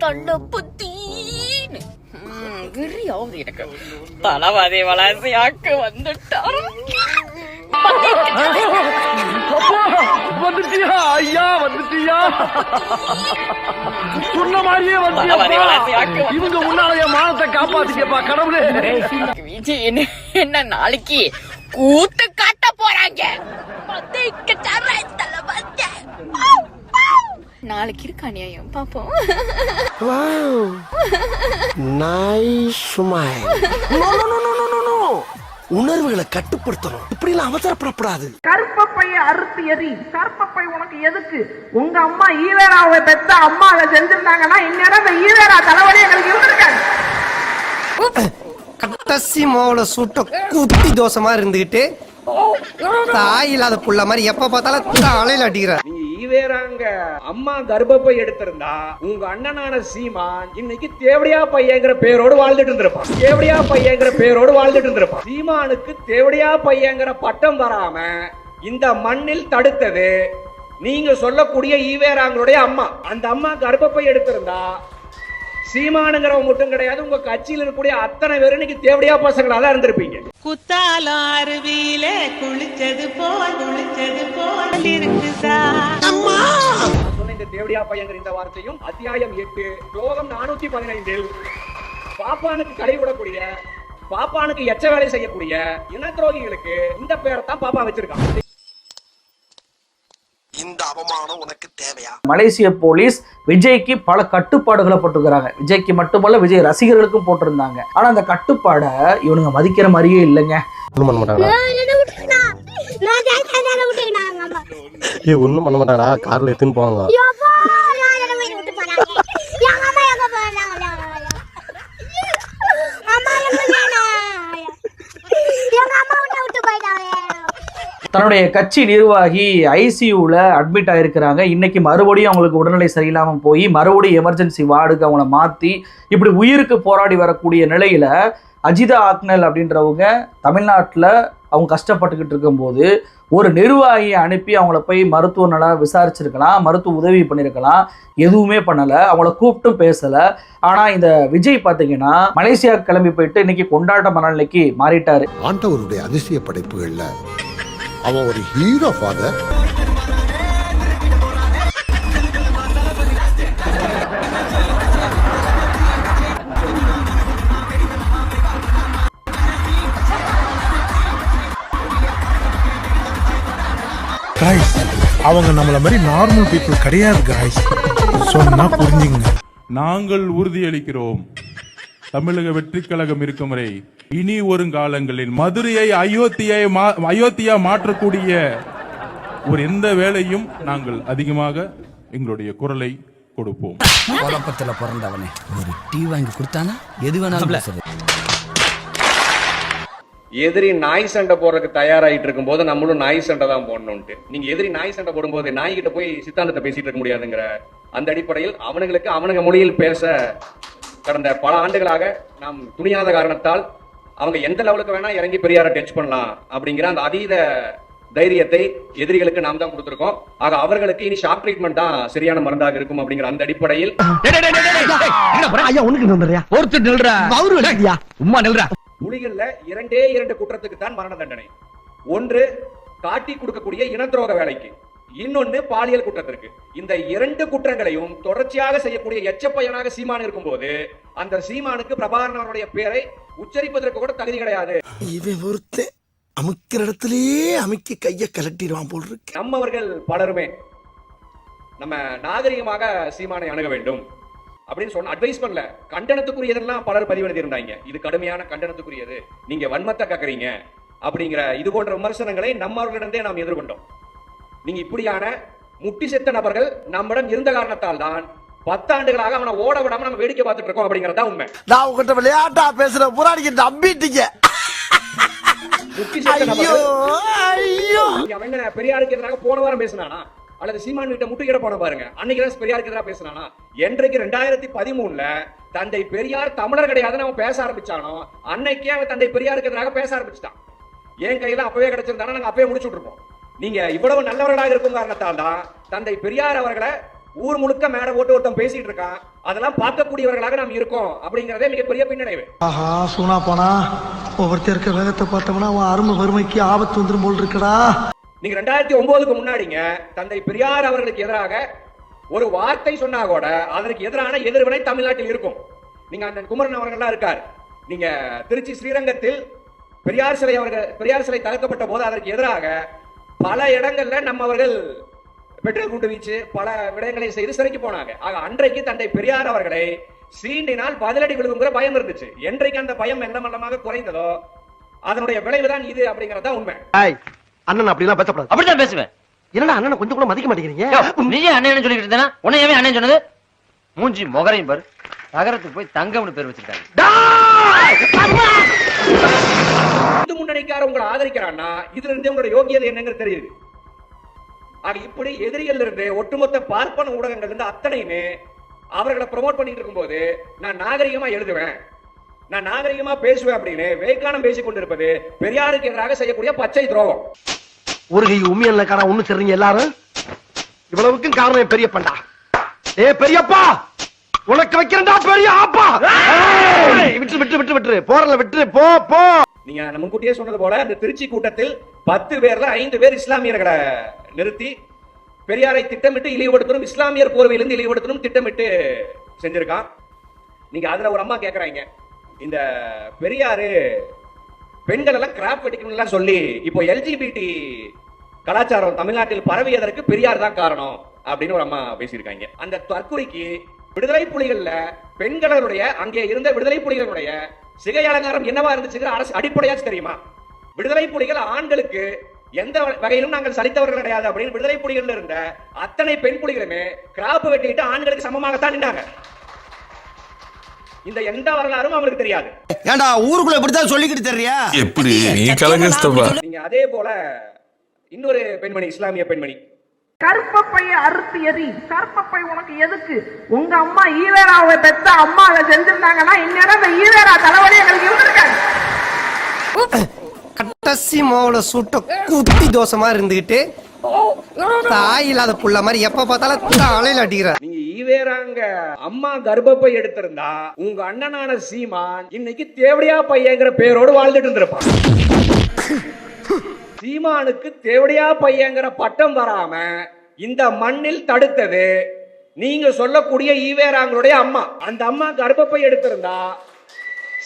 தளபதின்னு வெறியாவது எனக்கு. தளபதி வளர்ச்சியாக்கு வந்துட்டாரு. வந்துட்டியா ஐயா, வந்துட்டியா? சொன்ன மாதிரியே வந்துட்டியா? இவங்க முன்னால என் மானத்தை காப்பாத்திக்கப்பா கடவுளே. விஜய் என்ன நாளைக்கு கூத்து காட்ட போறாங்க. நாளைக்கு இருக்கு அநியாயம் பாப்போம். உணர்வுகளை கட்டுப்படுத்தணும், இப்படி எல்லாம் அவசரப்படக்கூடாது. கருப்பப்பைய அறுத்து எறி. கருப்பப்பை உனக்கு எதுக்கு? உங்க அம்மா ஈவேராவை பெத்த அம்மா அதை செஞ்சிருந்தாங்கன்னா இந்நேரம் இந்த ஈவேரா தலைவலி எங்களுக்கு இருந்திருக்காங்க. கட்டசி மாவுல சுட்ட குத்தி தோசமா இருந்துகிட்டு தாய் இல்லாத புள்ள மாதிரி எப்ப பார்த்தாலும் தலையில அடிக்கிறார். நீங்க ஈவேராங்க அம்மா கர்ப்பப்பை எடுத்திருந்தா உங்க அண்ணனான சீமான் இன்னைக்கு தேவடியா பையங்கிற பேரோடு வாழ்ந்துட்டு இருந்திருப்பான். தேவடியா பையங்கிற பேரோடு வாழ்ந்துட்டு இருந்திருப்பான். சீமானுக்கு தேவடியா பையங்கிற பட்டம் வராம இந்த மண்ணில் தடுத்தது நீங்க சொல்லக்கூடிய ஈவேராங்களுடைய அம்மா. அந்த அம்மா கர்ப்பப்பை எடுத்திருந்தா சீமானுங்கிறவங்க மட்டும் கிடையாது, உங்க கட்சியில் இருக்கக்கூடிய அத்தனை பேரும் இன்னைக்கு தேவடியா பசங்களா தான் இருந்திருப்பீங்க. குத்தாலம் அருவியில குளிச்சது போல் இருக்குதா. சொன்ன இந்த தேவடியா பையங்கிற இந்த வார்த்தையும் அத்தியாயம் 8 ஸ்லோகம் 415 பாப்பானுக்கு கடை விடக்கூடிய, பாப்பானுக்கு எச்ச வேலை செய்யக்கூடிய இன துரோகிகளுக்கு இந்த பேரை தான் பாப்பா வச்சிருக்காங்க. இந்த அவமானம் உனக்கு தேவையா? மலேசிய போலீஸ் விஜய்க்கு பல கட்டுப்பாடுகளை போட்டுக்கிறாங்க. விஜய்க்கு மட்டுமல்ல, விஜய் ரசிகர்களுக்கும் போட்டிருந்தாங்க. ஆனா அந்த கட்டுப்பாடை இவனுங்க மதிக்கிற மாதிரியே இல்லைங்க. ஒண்ணும் பண்ண மாட்டாடா, கார்ல எடுத்துன்னு போவாங்க. தன்னுடைய கட்சி நிர்வாகி ஐசியூல அட்மிட் ஆயிருக்கிறாங்க. இன்னைக்கு மறுபடியும் அவங்களுக்கு உடல்நிலை சரியில்லாமல் போய் மறுபடியும் எமர்ஜென்சி வார்டுக்கு அவங்கள மாற்றி இப்படி உயிருக்கு போராடி வரக்கூடிய நிலையில் அஜிதா ஆக்னல் அப்படின்றவங்க தமிழ்நாட்டில் அவங்க கஷ்டப்பட்டுக்கிட்டு இருக்கும்போது ஒரு நிர்வாகியை அனுப்பி அவங்கள போய் மருத்துவ நல விசாரிச்சிருக்கலாம், மருத்துவ உதவி பண்ணியிருக்கலாம். எதுவுமே பண்ணலை, அவங்கள கூப்பிட்டும் பேசலை. ஆனால் இந்த விஜய் பார்த்தீங்கன்னா மலேசியா கிளம்பி போயிட்டு இன்னைக்கு கொண்டாட்ட மனநிலைக்கு மாறிட்டாரு. ஆண்டவருடைய அதிசய படைப்புகள்ல அவன் ஒரு ஹீரோ ஃபாதர். காய்ஸ், அவங்க நம்மள மாதிரி நார்மல் பீப்புள் கிடையாது காய்ஸ், சொன்னா புரிஞ்சுங்க. நாங்கள் உறுதியளிக்கிறோம், தமிழக வெற்றி கழகம் இருக்கும் வரை இனி வருங்காலங்களில் மதுரையை அயோத்தியா மாற்றக்கூடிய ஒரு எந்த வேலையும் நாங்கள் அதிகமாக எங்களுடைய குரலை கொடுப்போம். குழப்பத்துல பிறந்தவனே ஒரு டீ வாங்கி கொடுத்தானா எது வேணாலும். எதிரி நாய் சண்டை போடுறதுக்கு தயாராகிட்டு இருக்கும் போது நம்மளும் நாய் சண்டை தான் போடணும்ட்டு. நீங்க எதிரி நாய் சண்டை போடும்போது நாய் கிட்ட போய் சித்தாந்தத்தை பேசிட்டு இருக்க முடியாதுங்கிற அந்த அடிப்படையில் அவனுங்களுக்கு அவனுங்க மொழியில் பேச கடந்த பல ஆண்டுகளாக நாம் துணியாத காரணத்தால் அவங்க எந்த லெவலுக்கு வேணா இறங்கி பெரியாரை டச் பண்ணலாம் அப்படிங்கிற அந்த அதீத தைரியத்தை எதிரிகளுக்கு நாம் தான் கொடுத்திருக்கோம். ஆக அவர்களுக்கு இனி ஷாக் ட்ரீட்மெண்ட் தான் சரியான மருந்தாக இருக்கும் அப்படிங்கிற அந்த அடிப்படையில் புலிகள்ல 2 குற்றத்துக்கு தான் மரண தண்டனை. ஒன்று காட்டி கொடுக்கக்கூடிய இனத்துரோக வேலைக்கு, இன்னொன்னு பாலியல் குற்றத்திற்கு. இந்த 2 குற்றங்களையும் தொடர்ச்சியாக செய்யக்கூடிய எச்சப்பையனாக சீமான் இருக்கும் போது அந்த சீமானுக்கு பிரபாகரனுடைய பேரை உச்சரிப்பதற்கு கூட தகுதி கிடையாது. இவன் ஒருத்தன் அமுக்கிற இடத்திலேயே அமுக்கி கைய கலட்டிடுவான் போல் இருக்கு. நம்மவர்கள் பலருமே நம்ம நாகரிகமாக சீமானை அணுக வேண்டும் அப்படின்னு சொன்ன அட்வைஸ் பண்ணல. கண்டனத்துக்குரியதெல்லாம் பலர் பதிவெடுத்திருந்தாங்க. இது கடுமையான கண்டனத்துக்குரியது, நீங்க வன்மத்தை கக்கறீங்க அப்படிங்கிற இது போன்ற விமர்சனங்களை நம்மவர்களிடந்தே நாம் எதிர்கொண்டோம். நீங்க இப்படியான முட்டி செத்த நபர்கள் நம்மிடம் இருந்த காரணத்தால் தான் 10 ஆண்டுகளாக அவனை ஓட விடாம நம்ம வேடிக்கை பார்த்துட்டு இருக்கோம் அப்படிங்கறதா உண்மை. நான் உங்ககிட்ட விளையாட்டா பேசுற புராணிக்கு நம்பிட்டீங்க. முட்டி செத்த நபர்கள் அவங்க பெரியாருக்கு எதிராக போன வாரம் பேசினானா அல்லது சீமான் வீட்டை முட்டுக்கிட போன பாருங்க, அன்னைக்கு தான் பெரியாருக்கு எதிராக பேசினானா? என்றைக்கு 2013ல தந்தை பெரியார் தமிழர் கிடையாதுன்னு அவன் பேச ஆரம்பிச்சானோ அன்னைக்கே அவன் தந்தை பெரியாருக்கு எதிராக பேச ஆரம்பிச்சுட்டான். என் கையில அப்பவே கிடைச்சிருந்தானா நாங்க அப்பவே முடிச்சுட்டு இருப்போம். நீங்க இவ்வளவு நல்லவர்களாக இருக்கும் காரணத்தால் தான் தந்தை பெரியார் அவர்களை ஊர் முழுக்க மேடை போட்டு ஒருத்தன் பேசிட்டு இருக்கான், அதெல்லாம் பார்க்கக்கூடியவர்களாக நாம் இருக்கோம் அப்படிங்கறதே மிகப்பெரிய பின்னடைவு. ஆஹா சூனா போனா ஒவ்வொருத்தர் இருக்க வேகத்தை பார்த்தோம்னா அவன் அருமை வறுமைக்கு ஆபத்து வந்துரும் போல் இருக்கடா. நீங்க 2009க்கு முன்னாடிங்க தந்தை பெரியார் அவர்களுக்கு எதிராக ஒரு வார்த்தை சொன்னா கூட அதற்கு எதிரான எதிர்வினை தமிழ்நாட்டில் இருக்கும். நீங்க அந்த குமரன் அவர்கள்லாம் இருக்கார், நீங்க திருச்சி ஸ்ரீரங்கத்தில் பெரியார் சிலை தகர்க்கப்பட்ட போது அதற்கு எதிராக பல இடங்கள்ல நம்மவர்கள் பெட்ரோல் குண்டு வீச்சு பல விடயங்களை செய்து சிறைக்கு போனாங்க. ஆக அன்றைக்கு தந்தை பெரியார் அவர்களை சீண்டினால் பதிலடி விழுங்குங்கிற பயம் இருந்துச்சு. என்றைக்கு அந்த பயம் மெல்லமாக குறைந்ததோ அதனுடைய விளைவுதான் இது அப்படிங்கறத உண்மை. அண்ணன் அப்படிலாம் பேசக்கூடாது. அப்படிதான் பேசுவேன். என்னடா அண்ணனை கொஞ்சம் கூட மதிக்க மாட்டேங்கிறீங்க? நீயே அண்ணன் சொல்லிட்டு இருந்தா உன்னையவே அண்ணன் சொன்னது? மூஞ்சி முகரையும் பாரு, நகரத்துக்கு போய் தங்கம்னு பேர் வச்சிருக்காங்க. இந்து முன்னணிக்கார உங்களை ஆதரிக்கிறான்னா இதுல இருந்து உங்களோட யோகியதை என்னங்கிறது தெரியுது. ஆக இப்படி எதிரிகள் இருந்து ஒட்டுமொத்த பார்ப்பன ஊடகங்கள் இருந்து அத்தனையுமே அவர்களை ப்ரமோட் பண்ணிட்டு இருக்கும்போது நான் நாகரிகமா எழுதுவேன், நான் நாகரிகமா பேசுவேன் அப்படின்னு வேக்கானம் பேசிக் கொண்டிருப்பது பெரியாருக்கு எதிராக செய்யக்கூடிய பச்சை துரோகம். ஒரு கை உண்மையில காரணம் ஒண்ணு சரிங்க எல்லாரும். இவ்வளவுக்கும் காரணம் பெரியப்பா. ஏ பெரியப்பா உனக்கு வைக்கிறா பெரிய ஆப்பா. விட்டு விட்டு விட்டு விட்டு போறல விட்டு போ போ. நீங்க முன்கூட்டியே சொன்னது போல அந்த திருச்சி கூட்டத்தில் 10 பேர்ல 5 பேர் இஸ்லாமியர்களை நிறுத்தி பெரியாரை திட்டமிட்டு இழிவுபடுத்தணும், இஸ்லாமியர் போர்வையிலிருந்து இழிவுபடுத்தணும் திட்டமிட்டு செஞ்சிருக்கான். நீங்க அதுல ஒரு அம்மா கேக்குறாங்க, இந்த பெரியாரு பெண்கள் எல்லாம் கிராப் வெட்டிக்கணும் சொல்லி இப்போ எல்ஜிபிடி கலாச்சாரம் தமிழ்நாட்டில் பரவியதற்கு பெரியார் தான் காரணம் அப்படின்னு ஒரு அம்மா பேசியிருக்காங்க. அந்த தற்கொலைக்கு விடுதலை புலிகள்ல பெண்களுடைய அங்கே இருந்த விடுதலை புலிகளுடைய சிகை அலங்காரம் என்னவா இருந்துச்சு அரசு அடிப்படையாச்சு தெரியுமா? விடுதலை புலிகள் ஆண்களுக்கு எந்த வகையிலும் நாங்கள் சலித்தவர்கள் கிடையாது அப்படின்னு விடுதலை புலிகள் இருந்த அத்தனை பெண் புலிகளுமே கிராப் வெட்டிட்டு ஆண்களுக்கு சமமாகத்தான் நின்றாங்க. இந்த எந்த வரலாறும் அவங்களுக்கு தெரியாது. ஏண்டா ஊருக்குள்ள இப்படித்தான் சொல்லிக்கிட்டு தெரியா? எப்படி நீ கலங்கஸ்தபா? நீங்க அதே போல இன்னொரு பெண்மணி, இஸ்லாமிய பெண்மணி, கற்பப்பைய அறுத்து எறி, கற்பப்பை உனக்கு எதுக்கு? உங்க அம்மா ஈவேராவை பெத்த அம்மா அதை செஞ்சிருந்தாங்கன்னா இந்நேரம் இந்த ஈவேரா தலைவலி எங்களுக்கு இருந்திருக்காங்க. கட்டசி மாவுல சுட்ட குட்டி தோசமா இருந்துகிட்டு தாய் இல்லாத புள்ள மாதிரி எப்ப பார்த்தாலும் தலையில அடிக்கிறார். நீங்க ஈவேராங்க அம்மா கர்ப்பப்பை எடுத்திருந்தா உங்க அண்ணனான சீமான் இன்னைக்கு தேவடியா பையங்கிற பேரோடு வாழ்ந்துட்டு இருந்திருப்பான். சீமானுக்கு தேவடியா பையங்கிற பட்டம் வராம இந்த மண்ணில் தடுத்தது நீங்க சொல்லக்கூடிய ஈவேராங்களுடைய அம்மா. அந்த அம்மா கர்ப்பப்பை எடுத்திருந்தா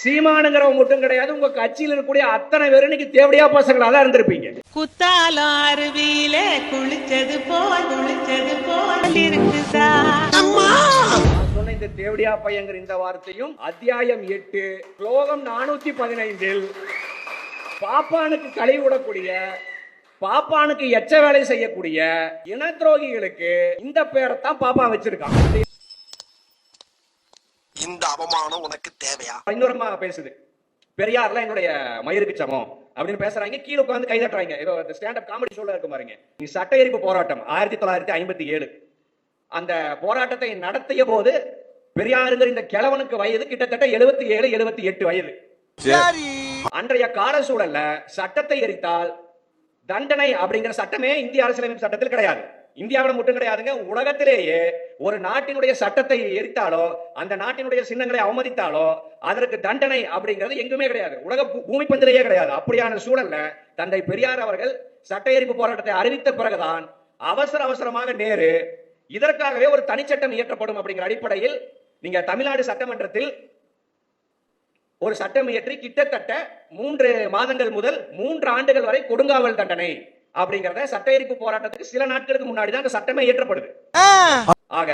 சீமானுங்கிறவங்க மட்டும் கிடையாது, உங்க கட்சியில் இருக்கக்கூடிய அத்தனை பேரும் இன்னைக்கு தேவடியா பசங்களா தான் இருந்திருப்பீங்க. குத்தாலம் அருவியில குளிச்சது போல் இருக்கு சார். சொன்ன இந்த தேவடியா பையங்கிற இந்த வார்த்தையும் அத்தியாயம் 8 ஸ்லோகம் 415 பாப்பானுக்கு களி விடக்கூடிய, பாப்பானுக்கு எச்ச வேலை செய்யக்கூடிய இன துரோகிகளுக்கு இந்த பேரைத்தான் பாப்பா வச்சிருக்கான். இந்த அவமானம் உனக்கு தேவையா? இன்னொரு அம்மா பேசுது, பெரியார்ல என்னுடைய மயிருக்கு சமம் அப்படின்னு பேசுறாங்க. கீழே உட்காந்து கைதட்டுறாங்க. ஏதோ ஸ்டாண்ட் அப் காமெடி ஷோல இருக்கு பாருங்க. சட்ட எரிப்பு போராட்டம் 1957 அந்த போராட்டத்தை நடத்திய போது பெரியாருங்கிற இந்த கிழவனுக்கு வயது கிட்டத்தட்ட 77, 78 வயது. அன்றைய கால சூழல்ல சட்டத்தை எரித்தால் தண்டனை அப்படிங்கிற சட்டமே இந்திய அரசியலமைப்பு சட்டத்தில் கிடையாது. இந்தியாவில மட்டும் கிடையாதுங்க, உலகத்திலேயே ஒரு நாட்டினுடைய சட்டத்தை எரித்தாலோ அந்த நாட்டினுடைய சின்னங்களை அவமதித்தாலோ அதற்கு தண்டனை அப்படிங்கிறது எங்குமே கிடையாது, உலக பூமி பந்திலேயே கிடையாது. அப்படியான சூழல்ல தந்தை பெரியார் அவர்கள் சட்ட எரிப்பு போராட்டத்தை அறிவித்த பிறகுதான் அவசரமாக நேரு இதற்காகவே ஒரு தனிச்சட்டம் இயற்றப்படும் அப்படிங்கிற அடிப்படையில் நீங்க தமிழ்நாடு சட்டமன்றத்தில் ஒரு சட்டம் இயற்றி கிட்டத்தட்ட 3 மாதங்கள் முதல் 3 ஆண்டுகள் வரை கொடுங்காவல் தண்டனை அப்படிங்கறத சட்ட எரிப்பு போராட்டத்துக்கு சில நாட்களுக்கு முன்னாடி தான் அந்த சட்டமே இயற்றப்படுது. ஆக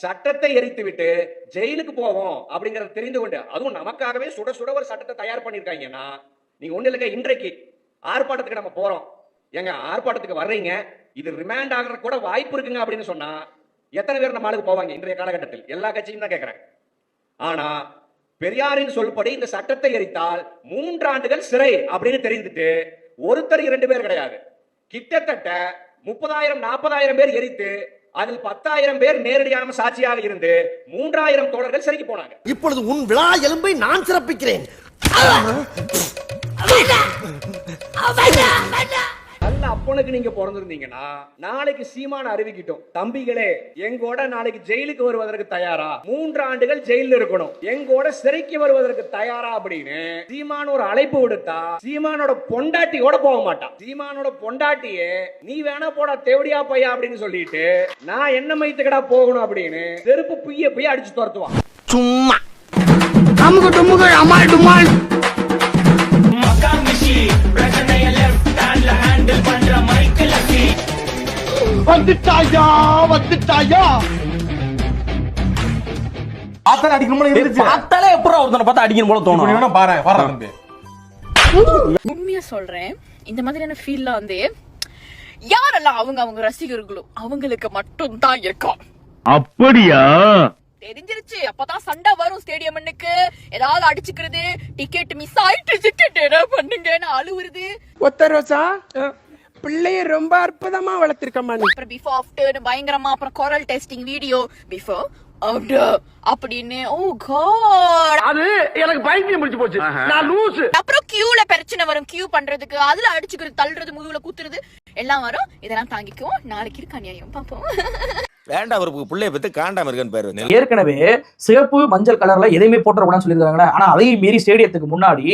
சட்டத்தை எரித்து விட்டு ஜெயிலுக்கு போவோம் அப்படிங்கறத தெரிந்து கொண்டு அதுவும் நமக்காகவே சுட சுட ஒரு சட்டத்தை தயார் பண்ணிருக்காங்கன்னா நீங்க ஒண்ணு இல்லைங்க, இன்றைக்கு ஆர்ப்பாட்டத்துக்கு நம்ம போறோம், எங்க ஆர்ப்பாட்டத்துக்கு வர்றீங்க, இது ரிமாண்ட் ஆகிற கூட வாய்ப்பு இருக்குங்க அப்படின்னு சொன்னா எத்தனை பேர் நம்ம ஆளுக்கு போவாங்க? இன்றைய காலகட்டத்தில் எல்லா கட்சியும் தான் கேட்கிறேன். ஆனா பெரியாரின் சொல்படி இந்த சட்டத்தை எரித்தால் 3 ஆண்டுகள் சிறை அப்படின்னு தெரிந்துட்டு ஒருத்தர் 2 பேர் கிடையாது, கிட்டத்தட்ட 30,000 40,000 பேர் எரித்து அதில் 10,000 பேர் நேரடியான சாட்சியாக இருந்து 3,000 தோழர்கள் சிறைக்கு போனாங்க. இப்பொழுது உன் விழா எலும்பை நான் சிறப்பிக்கிறேன். நல்ல அப்பனுக்கு நீங்க பிறந்திருந்தீங்கன்னா நாளைக்கு சீமான அறிவிக்கிட்டோம், தம்பிகளே எங்கோட நாளைக்கு ஜெயிலுக்கு வருவதற்கு தயாரா, 3 ஆண்டுகள் ஜெயில இருக்கணும், எங்கோட சிறைக்கு வருவதற்கு தயாரா அப்படின்னு சீமான் ஒரு அழைப்பு விடுத்தா சீமானோட பொண்டாட்டியோட போக மாட்டான். சீமானோட பொண்டாட்டியே நீ வேணா போடா தேவடியா பையா அப்படின்னு சொல்லிட்டு நான் என்ன மைத்துக்கடா போகணும் அப்படின்னு செருப்பு புய்ய அடிச்சு துரத்துவான். சும்மா அமுக டுமுக அமால் டுமால் வந்துட்டாயா வந்துட்டாயா ஆத்தனை அடிக்கணும் போல இருந்துச்சு. பார்த்தாலே எப்பறம் ஒருத்தனை பார்த்தா அடிக்கணும் போல தோணும். வேணா பாறேன் தம்பி. உண்மையா சொல்றேன், இந்த மாதிரியான ஃபீல்லாம் வந்து யாரெல்லாம் அவங்க ரசிகர்களும் அவங்களுக்கு மட்டும் தான் இருக்கும். அப்படியா? தெரிஞ்சிருச்சு. அப்பதான் சண்டை வரும் ஸ்டேடியம்னுக்கு, ஏதாவது அடிச்சுக்கிறது, டிக்கெட் மிஸ் ஆயிட்டு டிக்கெட் என்ன பண்ணுங்கன்னு அழுவுறது. ஒத்த ரோசா பிள்ளைய ரொம்ப அற்புதமா வளர்த்திருக்கமா நீ. அப்புறம் பிஃபோர் ஆஃப்டர் பயங்கரமா, அப்புறம் குரல் டெஸ்டிங் வீடியோ பிஃபோர் ஆஃப்டர் அப்படின்னு. ஓ காட், அது எனக்கு பைத்தியம் முடிச்சு போச்சு. நான் லூசு. அப்புறம் கியூல பிரச்சனை வரும், கியூ பண்றதுக்கு, அதுல அடிச்சுக்கிறது, தள்ளுறது, முதுகுல குத்துறது எல்லாம் வரும். இதெல்லாம் தாங்கிக்குவோம். நாளைக்கு இருக்கு அநியாயம், பாப்போம். வேண்டாம், அவருக்கு பிள்ளைய பத்தி காண்டாம இருக்கன்னு பேரு. ஏற்கனவே சிவப்பு மஞ்சள் கலர்ல எதையுமே போட்டக்கூடாதுன்னு சொல்லியிருக்காங்க. ஆனா அதையும் மீறி ஸ்டேடியத்துக்கு முன்னாடி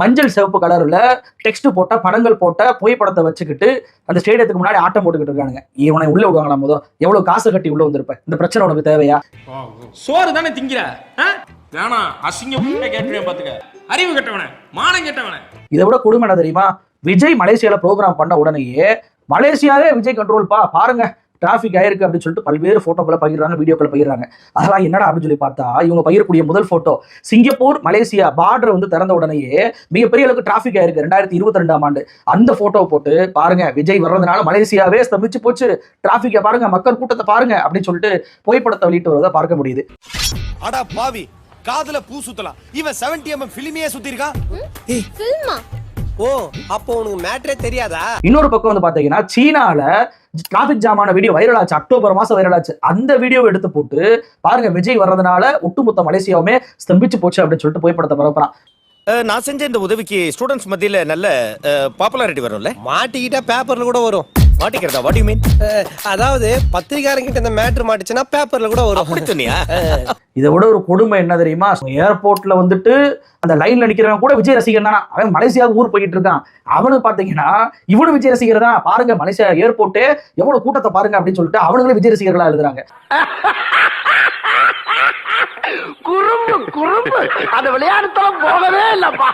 மஞ்சள் சிவப்பு கலர்ல டெக்ஸ்ட் போட்ட படங்கள் போட்ட புகைப்படத்தை வச்சுக்கிட்டு அந்த ஸ்டேடியத்துக்கு முன்னாடி ஆட்டம் போட்டுக்கிட்டு இருக்காங்க. இவனை உள்ள விடுவாங்களா? முதல் எவ்வளவு காசு கட்டி உள்ள வந்திருப்ப? இந்த பிரச்சனை உனக்கு தேவையா? சோறு தானே திங்கிற, வேணா அசிங்கம் கேட்டுறேன் பாத்துக்க. அறிவு கெட்டவன, மானம் கெட்டவன. இதை விட கொடுமை என்ன தெரியுமா? விஜய் மலேசியால ப்ரோக்ராம் பண்ண உடனேயே மலேசியாவே விஜய் கண்ட்ரோல் பாருங்க டிராபிக் ஆயிருக்கு அப்படின்னு சொல்லிட்டு பல்வேறு போட்டோக்களை பகிர்றாங்க, வீடியோக்களை பகிர்றாங்க. அதெல்லாம் என்னடா அப்படின்னு சொல்லி பார்த்தா, இவங்க பகிரக்கூடிய முதல் போட்டோ சிங்கப்பூர் மலேசியா பார்டர் வந்து திறந்த உடனேயே மிகப்பெரிய அளவுக்கு டிராபிக் ஆயிருக்கு 2022ஆம் ஆண்டு. அந்த போட்டோவை போட்டு பாருங்க, விஜய் வர்றதுனால மலேசியாவே ஸ்தம்பிச்சு போச்சு, டிராபிக்கை பாருங்க, மக்கள் கூட்டத்தை பாருங்க அப்படின்னு சொல்லிட்டு புகைப்படத்தை வெளியிட்டு வருவதை பார்க்க முடியுது. அடா பாவி, காதுல பூ சுத்தலாம். இவன் 70mm பிலிமையே சுத்தி இருக்கான். ஓ, அப்போ உனக்கு மேட்டரே தெரியாதா? இன்னொரு பக்கம் வந்து பாத்தீங்கன்னா, சீனால டிராபிக் ஜாமான வீடியோ வைரல் ஆச்சு, அக்டோபர் மாசம் வைரல் ஆச்சு. அந்த வீடியோவை எடுத்து போட்டு பாருங்க, விஜய் வர்றதுனால ஒட்டுமொத்த மலேசியாவுமே ஸ்தம்பிச்சு போச்சு அப்படின்னு சொல்லிட்டு புகைப்படத்தை பரப்புறான். நான் செஞ்ச இந்த உதவிக்கு ஸ்டூடெண்ட்ஸ் மத்தியில நல்ல பாப்புலாரிட்டி வரும்ல? மாட்டிக்கிட்டா பேப்பர்ல கூட வரும். மாட்டிக்கிறதா? What you mean? அதாவது பத்திரிகாரங்கிட்ட இந்த மேட்டர் மாட்டுச்சுன்னா பேப்பர்ல கூட வரும். அப்படி சொன்னியா? இதை விட ஒரு கொடுமை என்ன தெரியுமா? ஏர்போர்ட்ல வந்துட்டு அந்த லைன்ல நிக்கிறவன் கூட விஜய் ரசிகர் தானா, அவன் மலேசியாவுக்கு ஊர் போயிட்டு இருக்கான். அவனுக்கு பாத்தீங்கன்னா இவனு விஜய் ரசிகர் தான். பாருங்க மலேசியா ஏர்போர்ட்டே எவ்வளவு கூட்டத்தை பாருங்க அப்படின்னு சொல்லிட்டு அவனுங்களே விஜய் ரசிகர்களா எழுதுறாங்க. குறும்பு அந்த விளையாட்டுல போகவே இல்லப்பா.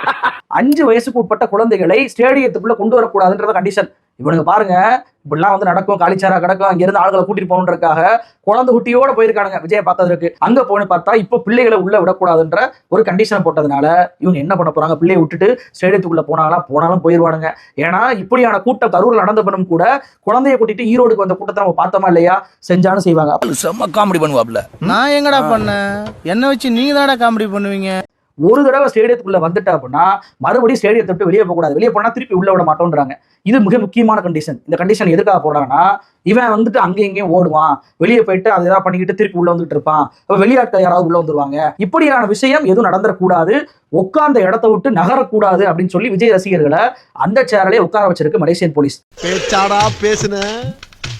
5 வயசுக்கு உட்பட்ட குழந்தைகளை ஸ்டேடியத்துக்குள்ள கொண்டு வரக்கூடாதுன்றத கண்டிஷன். இவனுங்க பாருங்க, இப்படிலாம் வந்து நடக்கும், காலிச்சாரா கிடக்கும், அங்க இருந்து ஆளுகளை கூட்டிட்டு போகணுன்றதுக்காக குழந்தை குட்டியோட போயிருக்கானுங்க விஜய பார்த்ததற்கு. அங்க போன பார்த்தா இப்ப பிள்ளைகளை உள்ள விடக்கூடாதுன்ற ஒரு கண்டிஷனை போட்டதுனால இவங்க என்ன பண்ண போறாங்க? பிள்ளையை விட்டுட்டு ஸ்டேடியத்துக்குள்ள போனாலும் போயிருவானுங்க. ஏன்னா இப்படியான கூட்டம் கரூர்ல நடந்த பின்னும் கூட குழந்தைய கூட்டிட்டு ஈரோடுக்கு வந்த கூட்டத்தை நம்ம பார்த்தோமா இல்லையா? செஞ்சாலும் செய்வாங்க. செம்ம காமெடி பண்ணுவாப்ல. நான் எங்கடா பண்ணேன்? என்ன வச்சு நீங்க தானே காமெடி பண்ணுவீங்க? ஒரு தடவை ஸ்டேடியத்துக்குள்ள வந்துட்டா அப்படின்னா மறுபடியும் ஸ்டேடியத்தை விட்டு வெளியே போகக்கூடாது. வெளியே போனா திருப்பி உள்ள விட மாட்டோன்றாங்க. இது மிக முக்கியமான கண்டிஷன். இந்த கண்டிஷன் எதுக்காக போடுறாங்கன்னா, இவன் வந்துட்டு அங்கேயும் இங்கேயும் ஓடுவான், வெளியே போயிட்டு அதை ஏதாவது பண்ணிக்கிட்டு திருப்பி உள்ள வந்துட்டு இருப்பான், வெளியாட்கள் யாராவது உள்ள வந்துருவாங்க, இப்படியான விஷயம் எதுவும் நடந்துடக்கூடாது, உட்கார்ந்த இடத்த விட்டு நகரக்கூடாது அப்படின்னு சொல்லி விஜய் ரசிகர்களை அந்த சேரலே உட்கார வச்சிருக்கு மலேசியன் போலீஸ். பேச்சாடா பேசுன,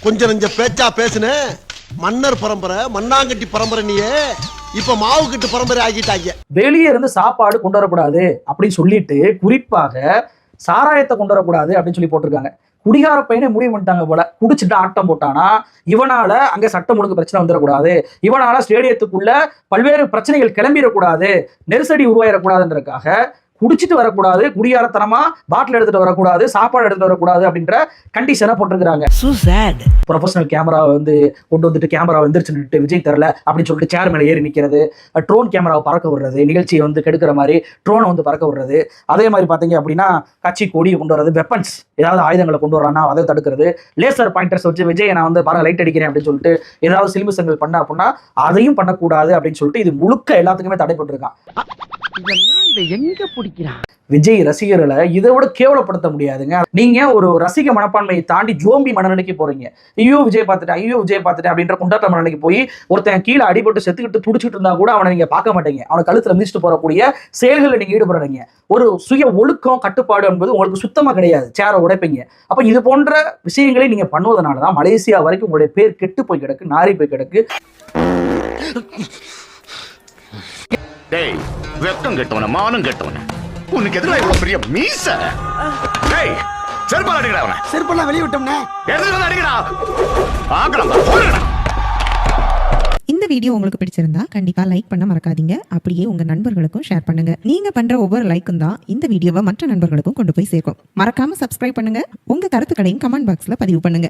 கொஞ்சம் நெஞ்ச பேச்சா பேசுன. மன்னர் பரம்பரை, மண்ணாங்கட்டி பரம்பரை, நீயே இப்ப மாவு கட்டு பரம்பரை ஆகிட்டாங்க. வெளியே இருந்து சாப்பாடு கொண்டு வரக்கூடாது அப்படின்னு சொல்லிட்டு குறிப்பாக சாராயத்தை கொண்டு வரக்கூடாது அப்படின்னு சொல்லி போட்டிருக்காங்க. குடிகார பையனே முடிவு பண்ணிட்டாங்க போல. குடிச்சிட்டு ஆட்டம் போட்டானா இவனால அங்க சட்டம் ஒழுங்கு பிரச்சனை வந்துடக்கூடாது, இவனால ஸ்டேடியத்துக்குள்ள பல்வேறு பிரச்சனைகள் கிளம்பிடக்கூடாது, நெருசடி உருவாயிடக்கூடாதுன்றதுக்காக குடிச்சிட்டு வரக்கூடாது, குடியாரத்தனமா பாட்டில் எடுத்துட்டு வரக்கூடாது, சாப்பாடு எடுத்துட்டு வரக்கூடாது அப்படின்ற கண்டிஷனை போட்டிருக்காங்க. ப்ரொஃபஷனல் கேமராவை வந்து கொண்டு வந்துட்டு கேமராவை எந்திரிச்சுட்டு விஜய் தரல அப்படின்னு சொல்லிட்டு சேர் மேலே ஏறி நிற்கிறது, ட்ரோன் கேமராவை பறக்க விடுறது, நிகழ்ச்சியை வந்து கெடுக்கிற மாதிரி ட்ரோனை வந்து பறக்க விடுறது, அதே மாதிரி பார்த்தீங்க அப்படின்னா கட்சி கொடியை கொண்டு வர்றது, வெப்பன்ஸ் ஏதாவது ஆயுதங்களை கொண்டு வரானா அதை தடுக்கிறது, லேசர் பாயிண்டர்ஸ் வச்சு விஜய் நான் வந்து பாருங்க லைட் அடிக்கிறேன் அப்படின்னு சொல்லிட்டு ஏதாவது சிலிமிசங்கள் பண்ண அப்படின்னா அதையும் பண்ணக்கூடாது அப்படின்னு சொல்லிட்டு இது முழுக்க எல்லாத்துக்குமே தடைப்பட்டிருக்கான். இதெல்லாம் இதை எங்க பிடிக்கிறான்? விஜய் ரசிகர்களை இதை விட கேவலப்படுத்த முடியாதுங்க. நீங்க ஒரு ரசிக மனப்பான்மையை தாண்டி ஜோம்பி மனநிலைக்கு போறீங்க. ஐயோ விஜய் பார்த்துட்டேன் அப்படின்ற கொண்டாட்ட மனநிலைக்கு போய் ஒருத்தன் கீழே அடிபட்டு செத்துக்கிட்டு துடிச்சிட்டு இருந்தா கூட அவனை நீங்க பார்க்க மாட்டீங்க. அவனை கழுத்துல மிதிச்சுட்டு போறக்கூடிய செயல்களை நீங்க ஈடுபடுறீங்க. ஒரு சுய ஒழுக்கம் கட்டுப்பாடு என்பது உங்களுக்கு சுத்தமா கிடையாது. சேரை உடைப்பீங்க. அப்ப இது போன்ற விஷயங்களை நீங்க பண்ணுவதனாலதான் மலேசியா வரைக்கும் உங்களுடைய பேர் கெட்டு போய் கிடக்கு, நாரி போய் கிடக்கு. டேய் வெக்கம் கெட்டவன, மானம் கெட்டவன, உனக்கு எதுல இவ்வளவு பெரிய மீச? டேய் செருப்பால அடிக்கடா அவன. செருப்பெல்லாம் வெளிய விட்டோம்னே. எதுல வந்து அடிக்கடா? ஆக்கலாம் போடுடா. இந்த வீடியோ உங்களுக்கு பிடிச்சிருந்தா கண்டிப்பா லைக் பண்ண மறக்காதீங்க. அப்படியே உங்க நண்பர்களுக்கும் ஷேர் பண்ணுங்க. நீங்க பண்ற ஒவ்வொரு லைக்கும் தான் இந்த வீடியோவை மற்ற நண்பர்களுக்கும் கொண்டு போய் சேர்க்கும். மறக்காம சப்ஸ்கிரைப் பண்ணுங்க. உங்க கருத்துக்களையும் கமெண்ட் பாக்ஸ்ல பதிவு பண்ணுங்க.